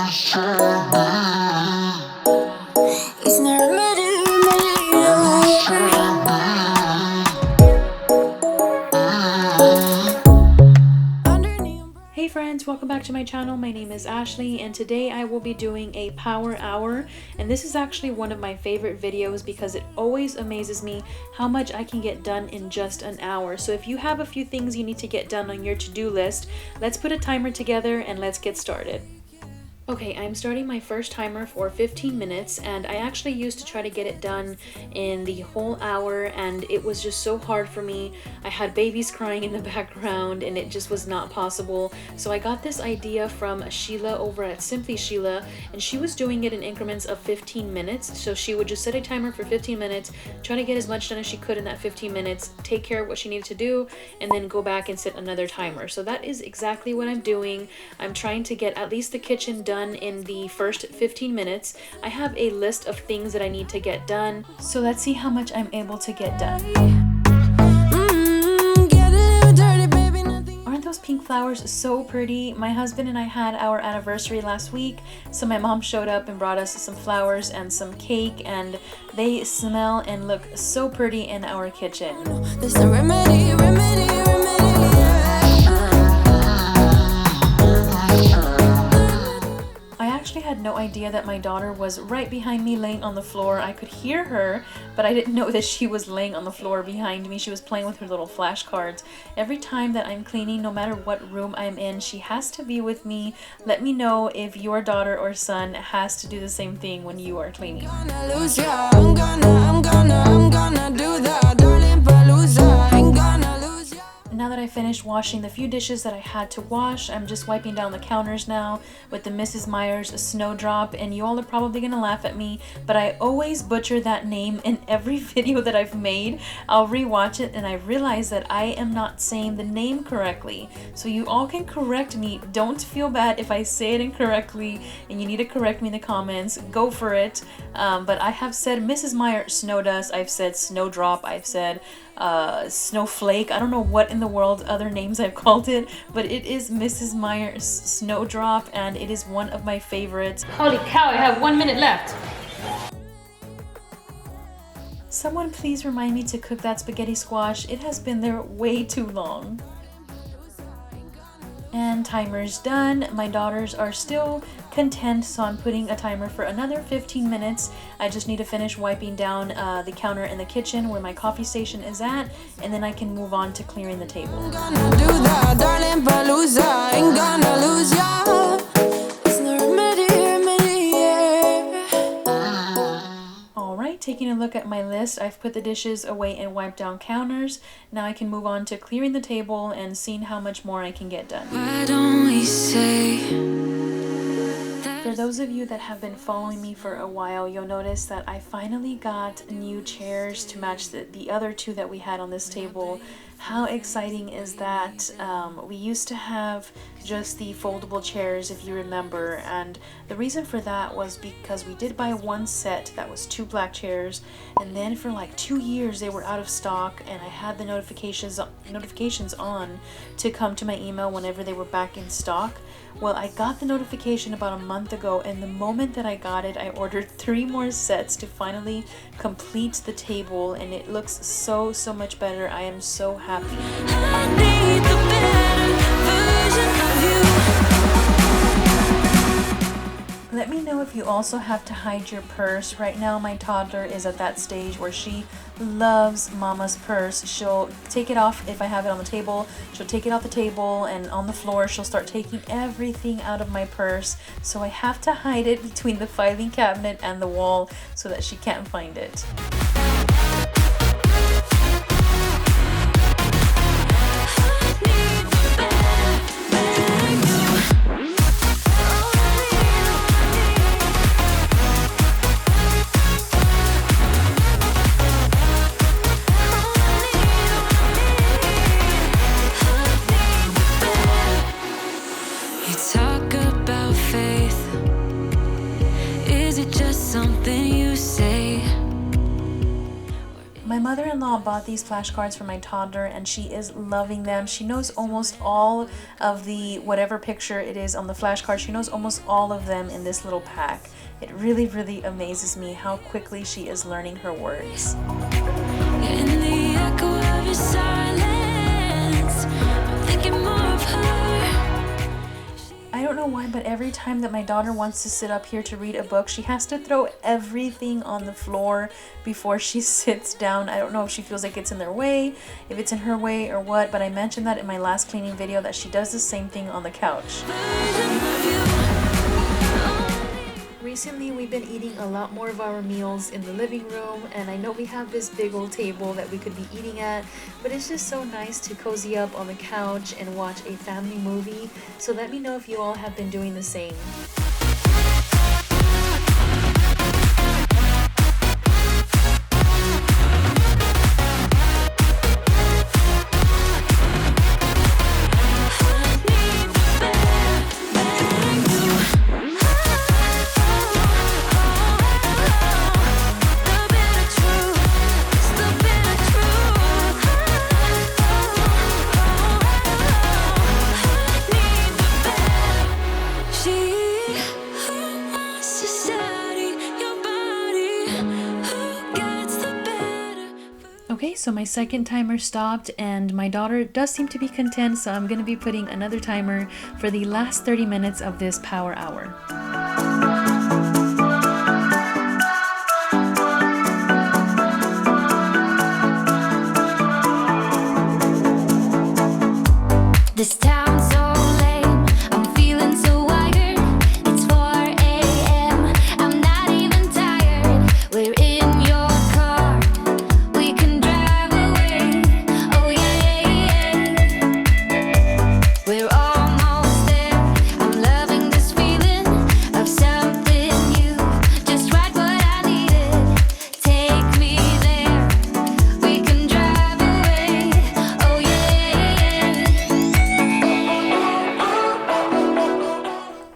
It's not a Hey friends, welcome back to my channel. My name is Ashley and today I will be doing a power hour, and this is actually one of my favorite videos because it always amazes me how much I can get done in just an hour. So if you have a few things you need to get done on your to-do list, let's put a timer together and let's get started. Okay, I'm starting my first timer for 15 minutes, and I actually used to try to get it done in the whole hour, and it was just so hard for me. I had babies crying in the background and it just was not possible. So I got this idea from Sheila over at Simply Sheila, and she was doing it in increments of 15 minutes. So she would just set a timer for 15 minutes, try to get as much done as she could in that 15 minutes, take care of what she needed to do, and then go back and set another timer. So that is exactly what I'm doing. I'm trying to get at least the kitchen done in the first 15 minutes. I have a list of things that I need to get done, so let's see how much I'm able to get done. Aren't those pink flowers so pretty? My husband and I had our anniversary last week, so my mom showed up and brought us some flowers and some cake, and they smell and look so pretty in our kitchen. There's a remedy. I had no idea that my daughter was right behind me laying on the floor. I could hear her, but I didn't know that she was laying on the floor behind me. She was playing with her little flashcards. Every time that I'm cleaning, no matter what room I'm in, she has to be with me. Let me know if your daughter or son has to do the same thing when you are cleaning. I'm gonna lose ya. I'm gonna do that, darling Palooza. Ain't gonna lose ya. Now that I finished washing the few dishes that I had to wash, I'm just wiping down the counters now with the Mrs. Meyer's Snowdrop, and you all are probably gonna laugh at me, but I always butcher that name in every video that I've made. I'll rewatch it and I realize that I am not saying the name correctly. So you all can correct me. Don't feel bad if I say it incorrectly and you need to correct me in the comments. Go for it. But I have said Mrs. Meyer Snowdust, I've said Snowdrop, I've said Snowflake. I don't know what in the world other names I've called it, but it is Mrs. Meyer's Snowdrop, and it is one of my favorites. Holy cow, I have 1 minute left. Someone please remind me to cook that spaghetti squash. It has been there way too long. And timer's done. My daughters are still content, so I'm putting a timer for another 15 minutes. I just need to finish wiping down the counter in the kitchen where my coffee station is at, and then I can move on to clearing the table. I'm gonna do that, darling Palooza. Ain't gonna lose ya. It's the remedy, Alright, taking a look at my list, I've put the dishes away and wiped down counters. Now I can move on to clearing the table and seeing how much more I can get done. Why don't we say? For those of you that have been following me for a while, you'll notice that I finally got new chairs to match the other two that we had on this table. How exciting is that? We used to have just the foldable chairs, if you remember, and the reason for that was because we did buy one set that was 2 black chairs, and then for like 2 years they were out of stock, and I had the notifications on to come to my email whenever they were back in stock. Well, I got the notification about a month ago, and the moment that I got it, I ordered 3 more sets to finally complete the table, and it looks so much better. I am so happy. I need the better version of you. Let me know if you also have to hide your purse. Right now my toddler is at that stage where she loves mama's purse. She'll take it off if I have it on the table. She'll take it off the table, and on the floor she'll start taking everything out of my purse. So I have to hide it between the filing cabinet and the wall so that she can't find it. Talk about faith. Is it just something you say? My mother-in-law bought these flashcards for my toddler and she is loving them. She knows almost all of the whatever picture it is on the flashcard. She knows almost all of them in this little pack. It really, really amazes me how quickly she is learning her words. In the echo of your silence, I'm thinking more of her. I don't know why, but every time that my daughter wants to sit up here to read a book, she has to throw everything on the floor before she sits down. I don't know if she feels like it's in their way, if it's in her way or what, but I mentioned that in my last cleaning video that she does the same thing on the couch. Recently, we've been eating a lot more of our meals in the living room, and I know we have this big old table that we could be eating at, but it's just so nice to cozy up on the couch and watch a family movie. So let me know if you all have been doing the same. Okay, so my second timer stopped and my daughter does seem to be content, so I'm going to be putting another timer for the last 30 minutes of this power hour. This town's so lame, I'm feeling so wired. It's 4 a.m., I'm not even tired. We're in your car, we can drive away. Oh yeah, we're almost there. I'm loving this feeling of something new. Just right what I needed. Take me there, we can drive away. Oh yeah.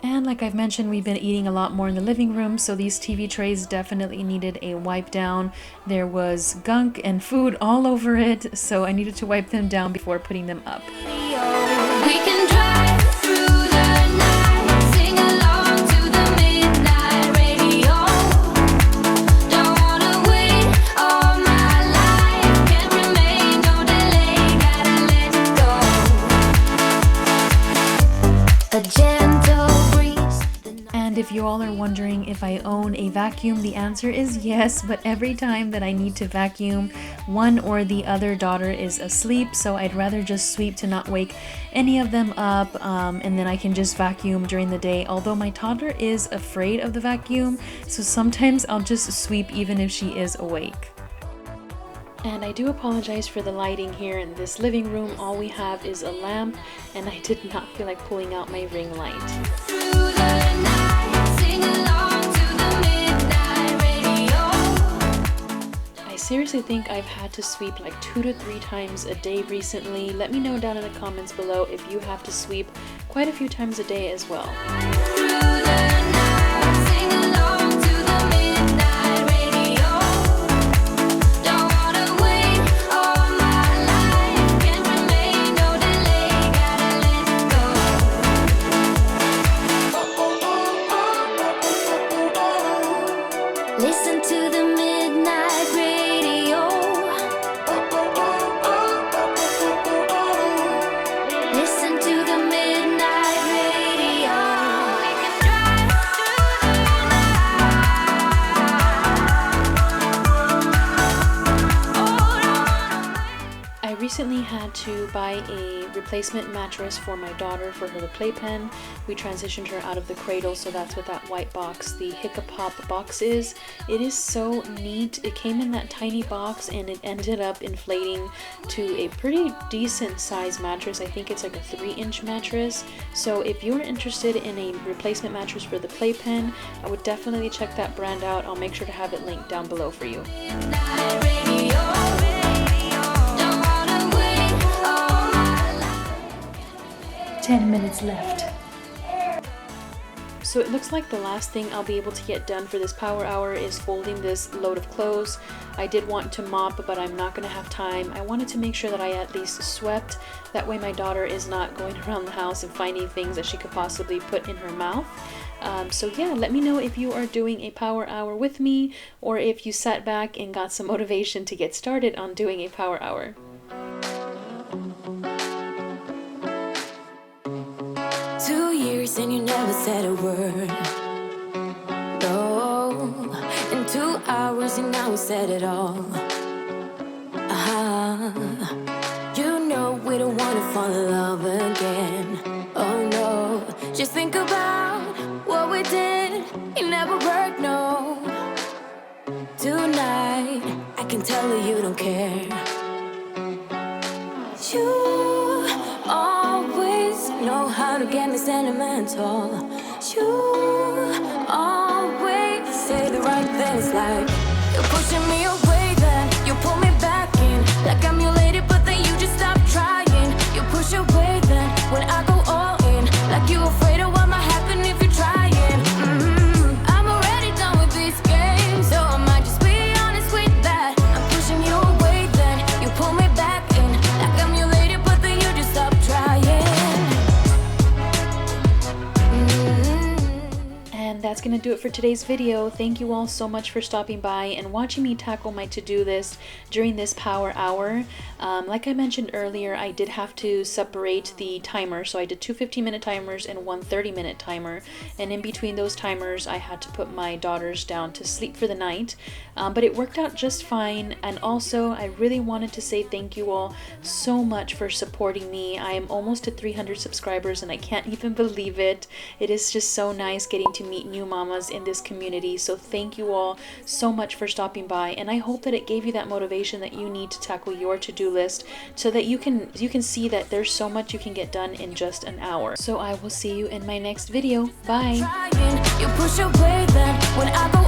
And like I've mentioned, we've been eating a lot more in the living room, so these TV trays definitely needed a wipe down. There was gunk and food all over it, so I needed to wipe them down before putting them up. We can drive through the night, sing along to the midnight radio. Don't wanna wait all my life, can't remain, no delay, gotta let it go. A gentle breeze. And if you all are wondering if I own a vacuum, the answer is yes, but every time that I need to vacuum, one or the other daughter is asleep, so I'd rather just sweep to not wake any of them up, and then I can just vacuum during the day, although my toddler is afraid of the vacuum, so sometimes I'll just sweep even if she is awake. And I do apologize for the lighting here in this living room. All we have is a lamp, and I did not feel like pulling out my ring light. Through the night, sing along to the midnight radio. I seriously think I've had to sweep like 2 to 3 times a day recently. Let me know down in the comments below if you have to sweep quite a few times a day as well. Through the night, sing along to the midnight radio. Don't wanna wait all my life, can't remain, no delay, gotta let it go. Listen to the midnight radio. Listen to the midnight radio. We can drive through the night. I recently had to buy a replacement mattress for my daughter for her playpen. We transitioned her out of the cradle, so that's what that white box, the Hiccapop box is. It is so neat. It came in that tiny box and it ended up inflating to a pretty decent size mattress. I think it's like a 3-inch mattress. So if you're interested in a replacement mattress for the playpen, I would definitely check that brand out. I'll make sure to have it linked down below for you. Midnight radio. Don't wanna wait all my life. 10 minutes left. So it looks like the last thing I'll be able to get done for this power hour is folding this load of clothes. I did want to mop, but I'm not going to have time. I wanted to make sure that I at least swept. That way my daughter is not going around the house and finding things that she could possibly put in her mouth. So yeah, let me know if you are doing a power hour with me, or if you sat back and got some motivation to get started on doing a power hour. 2 years and you never said a word. No, in 2 hours and now we said it all. You know we don't wanna fall in love again. Oh no, just think about what we did. It never worked, no. Tonight, I can tell that you don't care. You always know how to get me sentimental. You always say the right things, like you're pushing me away, then you pull me back in. Like I'm your lady, but then you just stop trying. You push away, then when I go all in. Like you afraid of what might happen if you're trying. I'm already done with these games, so I might just be honest with that. I'm pushing you away, then you pull me back in. Like I'm your lady, but then you just stop trying. And that's gonna do it for today's video. Thank you all so much for stopping by and watching me tackle my to-do list during this power hour. Like I mentioned earlier, I did have to separate the timer, so I did 2 15-minute timers and 1 30-minute timer, and in between those timers I had to put my daughters down to sleep for the night, but it worked out just fine. And also I really wanted to say thank you all so much for supporting me. I am almost to 300 subscribers and I can't even believe it. It is just so nice getting to meet new mamas in this community, so thank you all so much for stopping by, and I hope that it gave you that motivation that you need to tackle your to-do list, so that you can see that there's so much you can get done in just an hour. So I will see you in my next video. Bye. You push away, then when I go